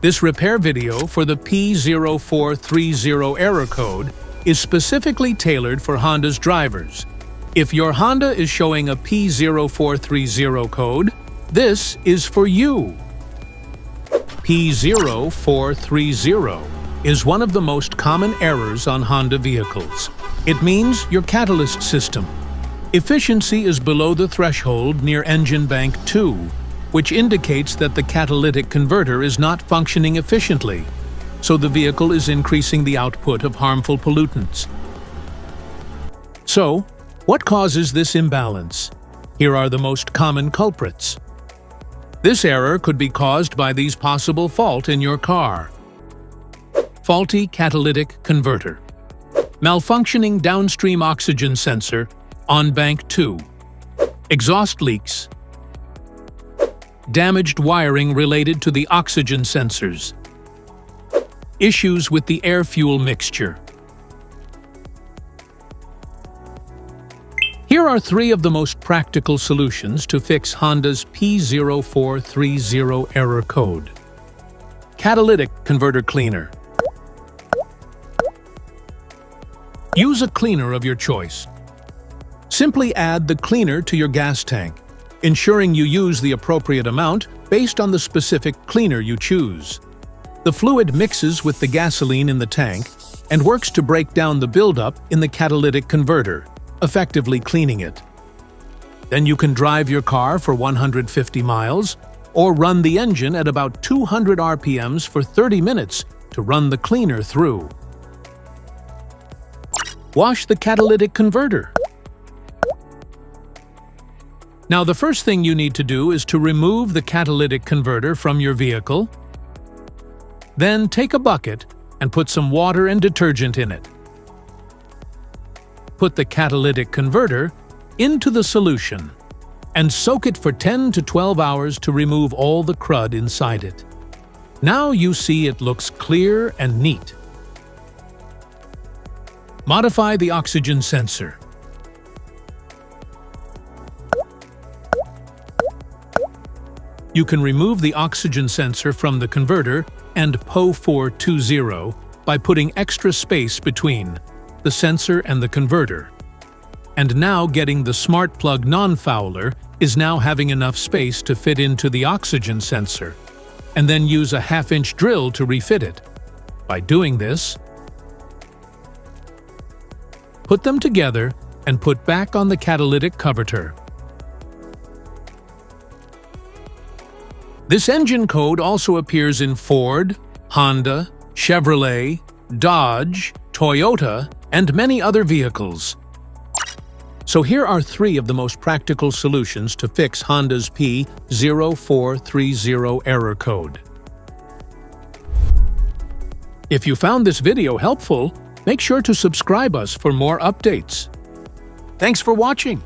This repair video for the P0430 error code is specifically tailored for Honda's drivers. If your Honda is showing a P0430 code, this is for you. P0430 is one of the most common errors on Honda vehicles. It means your catalyst system efficiency is below the threshold near engine bank 2, which indicates that the catalytic converter is not functioning efficiently, so the vehicle is increasing the output of harmful pollutants. So, what causes this imbalance? Here are the most common culprits. This error could be caused by these possible faults in your car. Faulty catalytic converter. Malfunctioning downstream oxygen sensor on bank 2. Exhaust leaks. Damaged wiring related to the oxygen sensors. Issues with the air-fuel mixture. Here are 3 of the most practical solutions to fix Honda's P0430 error code. Catalytic converter cleaner. Use a cleaner of your choice. Simply add the cleaner to your gas tank, ensuring you use the appropriate amount based on the specific cleaner you choose. The fluid mixes with the gasoline in the tank and works to break down the buildup in the catalytic converter, effectively cleaning it. Then you can drive your car for 150 miles or run the engine at about 200 RPMs for 30 minutes to run the cleaner through. Wash the catalytic converter. Now, the first thing you need to do is to remove the catalytic converter from your vehicle. Then take a bucket and put some water and detergent in it. Put the catalytic converter into the solution and soak it for 10 to 12 hours to remove all the crud inside it. Now you see it looks clear and neat. Modify the oxygen sensor. You can remove the oxygen sensor from the converter and P0420 by putting extra space between the sensor and the converter. And now getting the smart plug non-fouler is now having enough space to fit into the oxygen sensor, and then use a 1/2-inch drill to refit it. By doing this, put them together and put back on the catalytic converter. This engine code also appears in Ford, Honda, Chevrolet, Dodge, Toyota, and many other vehicles. So here are 3 of the most practical solutions to fix Honda's P0430 error code. If you found this video helpful, make sure to subscribe us for more updates. Thanks for watching.